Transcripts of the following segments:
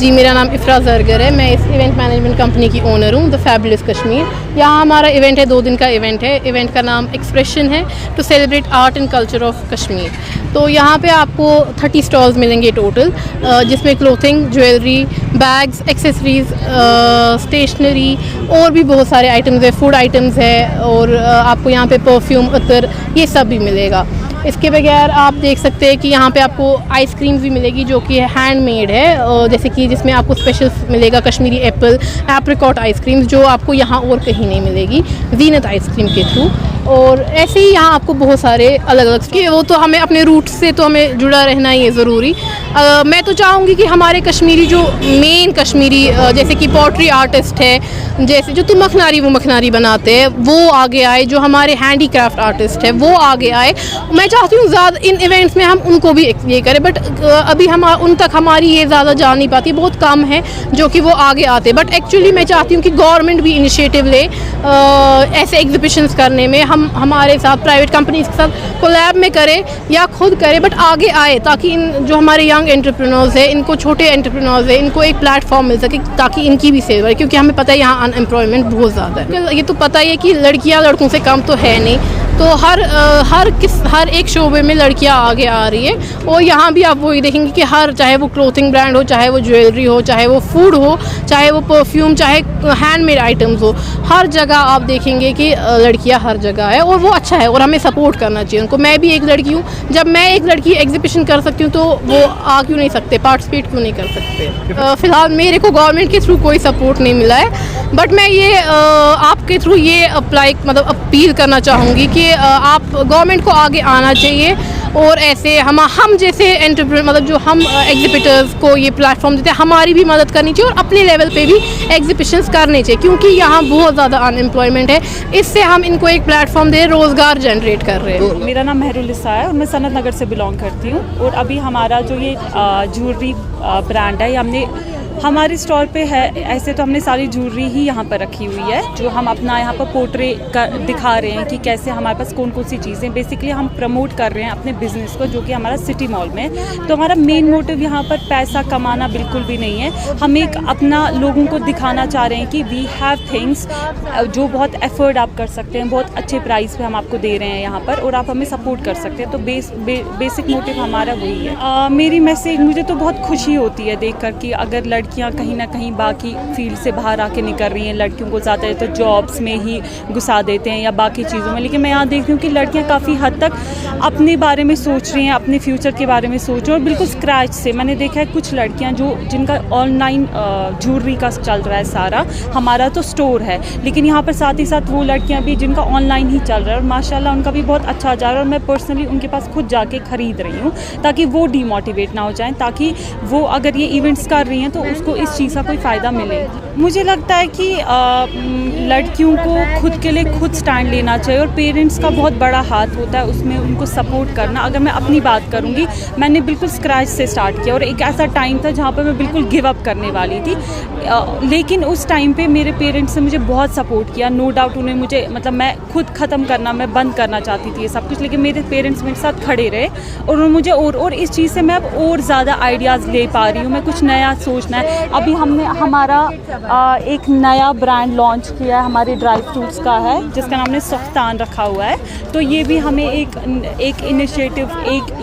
जी, मेरा नाम इफ्रा जरगर है। मैं इस इवेंट मैनेजमेंट कंपनी की ओनर हूँ, द फैबुलस कश्मीर। यहाँ हमारा इवेंट है, 2 दिन का इवेंट है। इवेंट का नाम एक्सप्रेशन है, to celebrate art and culture of Kashmir. तो यहाँ पे आपको 30 स्टॉल्स मिलेंगे टोटल, जिसमें clothing, jewellery, bags, accessories, stationery और भी बहुत सारे आइटम्स है, फूड आइटम्स है, और आपको यहाँ पे परफ्यूम, अतर, ये सब भी मिलेगा। इसके बगैर आप देख सकते हैं कि यहाँ पे आपको आइसक्रीम्स भी मिलेगी जो कि हैंडमेड है, जैसे कि जिसमें आपको स्पेशल मिलेगा कश्मीरी एप्पल, एप्रिकॉट आइसक्रीम्स, जो आपको यहाँ और कहीं नहीं मिलेगी ज़ीनत आइसक्रीम के थ्रू। और ऐसे ही यहाँ आपको बहुत सारे अलग अलग कि वो तो हमें अपने रूट से तो हमें जुड़ा रहना ही है ज़रूरी। मैं तो चाहूँगी कि हमारे कश्मीरी जो मेन कश्मीरी जैसे कि पॉटरी आर्टिस्ट है, जैसे जो तुम मखनारी वो मखनारी बनाते हैं, वो आगे आए। जो हमारे हैंडीक्राफ्ट आर्टिस्ट है वो आगे आए। मैं चाहती हूँ ज़्यादा इन इवेंट्स में हम उनको भी ये करें, बट अभी हम उन तक हमारी ये ज़्यादा जा नहीं पाती, बहुत कम है जो कि वो आगे आते। बट एक्चुअली मैं चाहती हूँ कि गवर्नमेंट भी इनिशिएटिव ले ऐसे एग्जीबिशंस करने में। हम हमारे साथ प्राइवेट कंपनीज के साथ कोलैब में करें या खुद करें, बट आगे आए, ताकि इन जो हमारे यंग एंटरप्रेन्योर्स है, इनको छोटे एंटरप्रेन्योर्स है, इनको एक प्लेटफॉर्म मिल सके ताकि इनकी भी सेल बढ़े। क्योंकि हमें पता है यहाँ अनएम्प्लॉयमेंट बहुत ज़्यादा है। ये तो पता ही है कि लड़कियाँ लड़कों से कम तो है नहीं, तो हर एक शोबे में लड़कियां आगे आ रही है। और यहाँ भी आप वही देखेंगे कि चाहे वो क्लोथिंग ब्रांड हो, चाहे वो ज्वेलरी हो, चाहे वो फूड हो, चाहे वो परफ्यूम, चाहे हैंडमेड आइटम्स हो, हर जगह आप देखेंगे कि लड़कियां हर जगह है। और वो अच्छा है और हमें सपोर्ट करना चाहिए उनको। मैं भी एक लड़की हूँ, जब मैं एक लड़की एग्जीबिशन कर सकती हूँ तो वो आ क्यों नहीं सकते, पार्टिसिपेट क्यों नहीं कर सकते। फ़िलहाल मेरे को गवर्नमेंट के थ्रू कोई सपोर्ट नहीं मिला है, बट मैं ये आपके थ्रू ये अपील करना चाहूँगी कि आप गवर्नमेंट को आगे आना चाहिए। और ऐसे हम जैसे जो हम एग्जिबिटर्स को ये प्लेटफॉर्म देते हैं, हमारी भी मदद करनी चाहिए और अपने लेवल पे भी एग्जिबिशंस करने चाहिए, क्योंकि यहाँ बहुत ज़्यादा अनएम्प्लॉयमेंट है। इससे हम इनको एक प्लेटफॉर्म दे, रोज़गार जनरेट कर रहे हैं। मेरा नाम महरुलिसा है और मैं सनत नगर से बिलोंग करती हूँ। और अभी हमारा जो ये ज्वेलरी ब्रांड है, ये हमारे स्टॉल पे है। ऐसे तो हमने सारी ज्वेलरी ही यहाँ पर रखी हुई है, जो हम अपना यहाँ पर पोर्ट्रे दिखा रहे हैं कि कैसे हमारे पास कौन कौन सी चीज़ें। बेसिकली हम प्रमोट कर रहे हैं अपने बिज़नेस को, जो कि हमारा सिटी मॉल में है। तो हमारा मेन मोटिव यहाँ पर पैसा कमाना बिल्कुल भी नहीं है। हम एक अपना लोगों को दिखाना चाह रहे हैं कि वी हैव थिंग्स जो बहुत एफर्ड आप कर सकते हैं, बहुत अच्छे प्राइस पे हम आपको दे रहे हैं यहाँ पर, और आप हमें सपोर्ट कर सकते हैं। तो बेसिक मोटिव हमारा वही है। मेरी मैसेज, मुझे तो बहुत खुशी होती है देख कर कि अगर लड़कियाँ कहीं ना कहीं बाकी फील्ड से बाहर आके निकल रही हैं। लड़कियों को ज़्यादा तो जॉब्स में ही घुसा देते हैं या बाकी चीज़ों में, लेकिन मैं यहाँ देखती हूँ कि लड़कियाँ काफ़ी हद तक अपने बारे में सोच रही हैं, अपने फ्यूचर के बारे में सोच रही हैं। और बिल्कुल स्क्रैच से मैंने देखा है कुछ लड़कियाँ जिनका ऑनलाइन ज्वेलरी का चल रहा है सारा। हमारा तो स्टोर है, लेकिन यहाँ पर साथ ही साथ वो लड़कियाँ भी जिनका ऑनलाइन ही चल रहा है, और माशाल्लाह उनका भी बहुत अच्छा जा रहा है। और मैं पर्सनली उनके पास खुद जाके ख़रीद रही हूँ, ताकि वो डीमोटिवेट ना हो जाएँ, ताकि वो अगर ये इवेंट्स कर रही हैं तो उसको इस चीज़ का कोई फ़ायदा मिले। मुझे लगता है कि लड़कियों को खुद के लिए खुद स्टैंड लेना चाहिए, और पेरेंट्स का बहुत बड़ा हाथ होता है उसमें, उनको सपोर्ट करना। अगर मैं अपनी बात करूँगी, मैंने बिल्कुल स्क्रैच से स्टार्ट किया, और एक ऐसा टाइम था जहाँ पर मैं बिल्कुल गिव अप करने वाली थी। लेकिन उस टाइम पे मेरे पेरेंट्स ने मुझे बहुत सपोर्ट किया। नो डाउट उन्हें मुझे मैं खुद ख़त्म करना, मैं बंद करना चाहती थी ये सब कुछ, लेकिन मेरे पेरेंट्स मेरे साथ खड़े रहे, और उन्होंने मुझे और इस चीज़ से मैं अब और ज़्यादा आइडियाज़ ले पा रही हूँ। मैं कुछ नया सोचना है। अभी हमने हमारा एक नया ब्रांड लॉन्च किया है, हमारे ड्राई फ्रूट्स का है, जिसका नाम हमने सुफ्तान रखा हुआ है। तो ये भी हमें एक इनिशिएटिव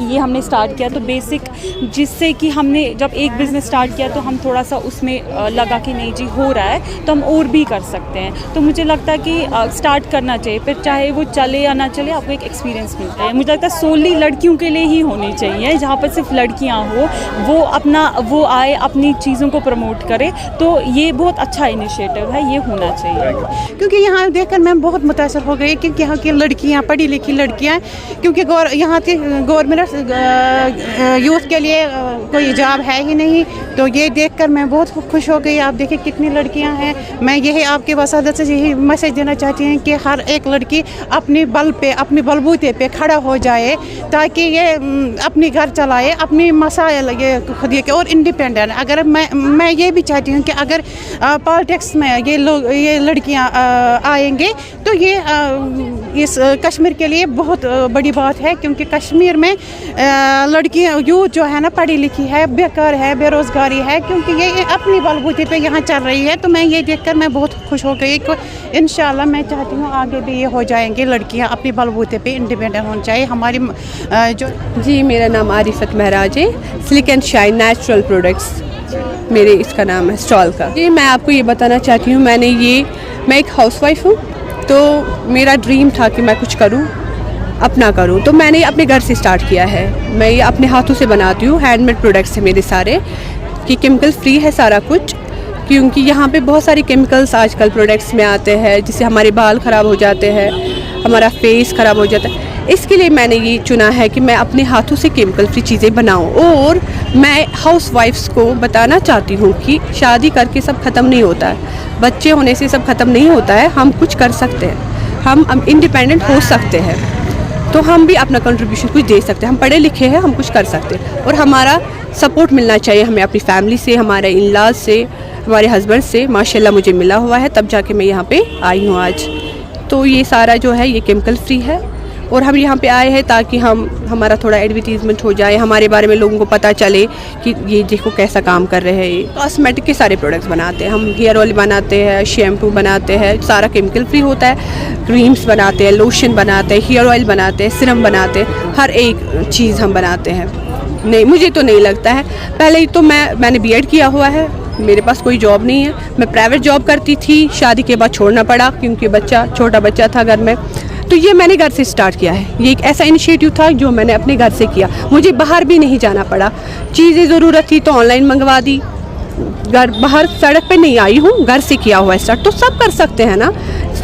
ये हमने स्टार्ट किया। तो बेसिक जिससे कि हमने जब एक बिज़नेस स्टार्ट किया तो हम थोड़ा सा उसमें लगा कि नहीं जी हो रहा है तो हम और भी कर सकते हैं। तो मुझे लगता है कि स्टार्ट करना चाहिए, फिर चाहे वो चले या ना चले, आपको एक एक्सपीरियंस मिलता है। मुझे लगता है सोली लड़कियों के लिए ही होनी चाहिए, जहाँ पर सिर्फ लड़कियाँ हो, वो आए अपनी चीज़ों को प्रमोट करे। तो ये बहुत अच्छा इनिशिएटिव है, ये होना चाहिए। क्योंकि यहाँ देखकर मैं बहुत मुतासर हो गई, क्योंकि यहाँ की लड़कियाँ, पढ़ी लिखी लड़कियाँ, क्योंकि यहाँ की गवर्नमेंट यूथ के लिए कोई जॉब है ही नहीं। तो ये देखकर मैं बहुत खुश हो गई। आप देखिए कितनी लड़कियाँ हैं। मैं यही आपके वसादत से यही मैसेज देना चाहती हूँ कि हर एक लड़की अपने बल पे, अपने बलबूते पे खड़ा हो जाए, ताकि ये अपनी घर चलाए, अपनी मसाइल ये खुद ये और इंडिपेंडेंट। अगर मैं ये भी चाहती हूँ कि अगर पॉलिटिक्स में ये लड़कियाँ आएंगे तो ये इस कश्मीर के लिए बहुत बड़ी बात है, क्योंकि कश्मीर में लड़कियाँ यूथ जो है ना पढ़ी लिखी है, बेकार है, बेरोज़गारी है, क्योंकि ये अपनी बलबूते पे यहाँ चल रही है। तो मैं ये देखकर मैं बहुत खुश हो गई कि इंशाल्लाह मैं चाहती हूँ आगे भी ये हो जाएंगे, लड़कियाँ अपनी बलबूते पे इंडिपेंडेंट होनी चाहिए। हमारी जो जी, मेरा नाम आरिफत महराज है, silk and shine natural products मेरे इसका नाम है स्टॉल का। जी, मैं आपको ये बताना चाहती हूँ, मैं एक हाउसवाइफ हूँ, तो मेरा ड्रीम था कि मैं कुछ करूँ, अपना करूँ, तो मैंने अपने घर से स्टार्ट किया है। मैं ये अपने हाथों से बनाती हूँ, हैंडमेड प्रोडक्ट्स हैं मेरे सारे, कि केमिकल फ्री है सारा कुछ, क्योंकि यहाँ पे बहुत सारे केमिकल्स आजकल प्रोडक्ट्स में आते हैं, जिससे हमारे बाल ख़राब हो जाते हैं, हमारा फेस ख़राब हो जाता है। इसके लिए मैंने ये चुना है कि मैं अपने हाथों से केमिकल फ्री चीज़ें बनाऊं। और मैं हाउस वाइफ्स को बताना चाहती हूँ कि शादी करके सब ख़त्म नहीं होता है, बच्चे होने से सब ख़त्म नहीं होता है, हम कुछ कर सकते हैं, हम इंडिपेंडेंट हो सकते हैं, तो हम भी अपना कंट्रीब्यूशन कुछ दे सकते हैं। हम पढ़े लिखे हैं, हम कुछ कर सकते हैं, और हमारा सपोर्ट मिलना चाहिए हमें अपनी फैमिली से, हमारे इन-लॉज से, हमारे हस्बैंड से। माशाल्लाह मुझे मिला हुआ है, तब जाके मैं यहाँ पे आई हूँ आज। तो ये सारा जो है ये केमिकल फ्री है, और हम यहाँ पे आए हैं ताकि हमारा थोड़ा एडवर्टीज़मेंट हो जाए, हमारे बारे में लोगों को पता चले कि ये देखो कैसा काम कर रहे हैं। ये कॉस्मेटिक के सारे प्रोडक्ट्स बनाते हैं हम, हेयर ऑयल बनाते हैं, शैम्पू बनाते हैं, सारा केमिकल फ्री होता है, क्रीम्स बनाते हैं, लोशन बनाते हैं, हेयर ऑयल बनाते हैं, सिरम बनाते हैं, हर एक चीज़ हम बनाते हैं। नहीं, मुझे तो नहीं लगता है, पहले ही तो मैंने बीएड किया हुआ है, मेरे पास कोई जॉब नहीं है, मैं प्राइवेट जॉब करती थी, शादी के बाद छोड़ना पड़ा क्योंकि छोटा बच्चा था घर में। तो ये मैंने घर से स्टार्ट किया है, ये एक ऐसा इनिशिएटिव था जो मैंने अपने घर से किया, मुझे बाहर भी नहीं जाना पड़ा। चीज़ें ज़रूरत थी तो ऑनलाइन मंगवा दी, बाहर सड़क पे नहीं आई हूँ, घर से किया हुआ स्टार्ट। तो सब कर सकते हैं ना,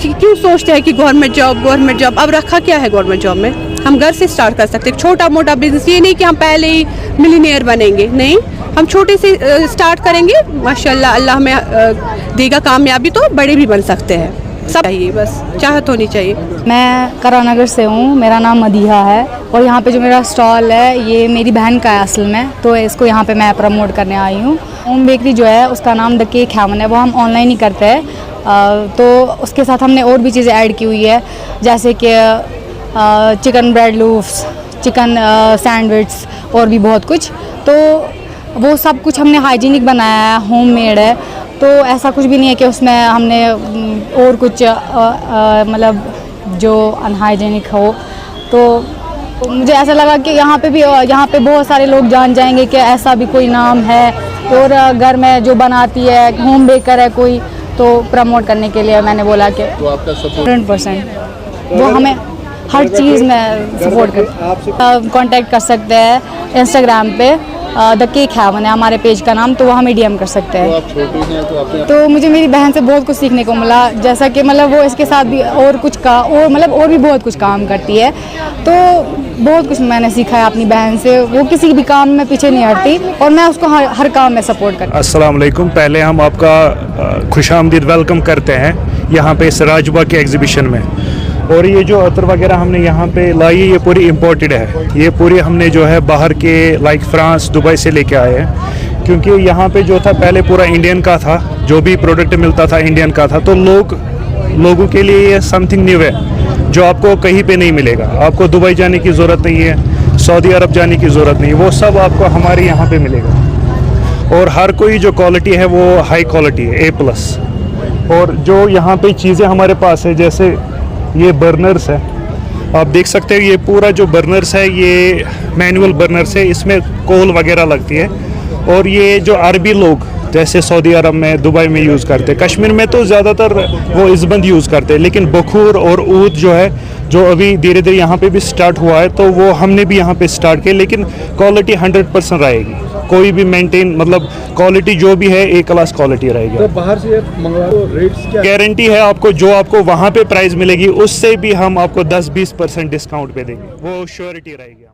क्यों सोचते हैं कि गवर्नमेंट जॉब, अब रखा क्या है गवर्नमेंट जॉब में, हम घर से स्टार्ट कर सकते हैं छोटा मोटा बिजनेस। ये नहीं कि हम पहले ही मिलीनियर बनेंगे, नहीं, हम छोटे से स्टार्ट करेंगे, माशाल्लाह अल्लाह हमें देगा कामयाबी, तो बड़े भी बन सकते हैं। सब चाहिए, बस चाहत होनी चाहिए। मैं करानगर से हूँ, मेरा नाम मदीहा है, और यहाँ पे जो मेरा स्टॉल है ये मेरी बहन का है असल में, तो इसको यहाँ पे मैं प्रमोट करने आई हूँ। होम बेकरी जो है उसका नाम द केक हेवन है, वो हम ऑनलाइन ही करते हैं, तो उसके साथ हमने और भी चीज़ें ऐड की हुई है, जैसे कि चिकन ब्रेड लूफ्स, चिकन सैंडविच और भी बहुत कुछ। तो वो सब कुछ हमने हाइजीनिक बनाया है, होममेड है, तो ऐसा कुछ भी नहीं है कि उसमें हमने और कुछ मतलब जो अनहाइजीनिक हो। तो मुझे ऐसा लगा कि यहाँ पे बहुत सारे लोग जान जाएंगे कि ऐसा भी कोई नाम है, और घर में जो बनाती है, होम बेकर है कोई, तो प्रमोट करने के लिए मैंने बोला कि 100% वो हमें हर चीज़ में सपोर्ट कर कांटेक्ट कर सकते हैं। इंस्टाग्राम पे द केक हेवन है हमारे पेज का नाम, तो वो हमें डीएम कर सकते हैं। तो आप छोटी हैं तो आपने तो मुझे मेरी बहन से बहुत कुछ सीखने को मिला, जैसा कि मतलब वो इसके साथ भी और भी बहुत कुछ काम करती है, तो बहुत कुछ मैंने सीखा है अपनी बहन से। वो किसी भी काम में पीछे नहीं हटती, और मैं उसको हर काम में सपोर्ट करती हूँ। अस्सलाम वालेकुम। पहले हम आपका खुशामदीद वेलकम करते हैं यहाँ पे इस राजबाग के एग्जीबिशन में। और ये जो अतर वगैरह हमने यहाँ पे लाई है, ये पूरी इम्पोर्टेड है, ये पूरी हमने जो है बाहर के लाइक फ्रांस, दुबई से लेके आए हैं, क्योंकि यहाँ पे जो था पहले पूरा इंडियन का था, जो भी प्रोडक्ट मिलता था इंडियन का था। तो लोगों के लिए ये समथिंग न्यू है जो आपको कहीं पे नहीं मिलेगा। आपको दुबई जाने की ज़रूरत नहीं है, सऊदी अरब जाने की ज़रूरत नहीं, वो सब आपको हमारे यहाँ पे मिलेगा। और हर कोई जो क्वालिटी है वो हाई क्वालिटी है, A+। और जो यहाँ पे चीज़ें हमारे पास है, जैसे ये बर्नर्स है, आप देख सकते हो, ये पूरा जो बर्नर्स है ये मैनुअल बर्नर्स है, इसमें कोल वगैरह लगती है। और ये जो अरबी लोग जैसे सऊदी अरब में, दुबई में यूज़ करते हैं, कश्मीर में तो ज़्यादातर वो इज़बंद यूज़ करते हैं, लेकिन बखूर और ऊद जो है, जो अभी धीरे धीरे यहाँ पे भी स्टार्ट हुआ है, तो वो हमने भी यहाँ पे स्टार्ट किया, लेकिन क्वालिटी 100% रहेगी, कोई भी मेंटेन, मतलब क्वालिटी जो भी है A क्लास क्वालिटी रहेगी। तो बाहर से मंगवा तो रेट्स क्या गारंटी है आपको, जो आपको वहाँ पे प्राइस मिलेगी उससे भी हम आपको 10-20% डिस्काउंट पे देंगे, वो श्योरिटी रहेगी।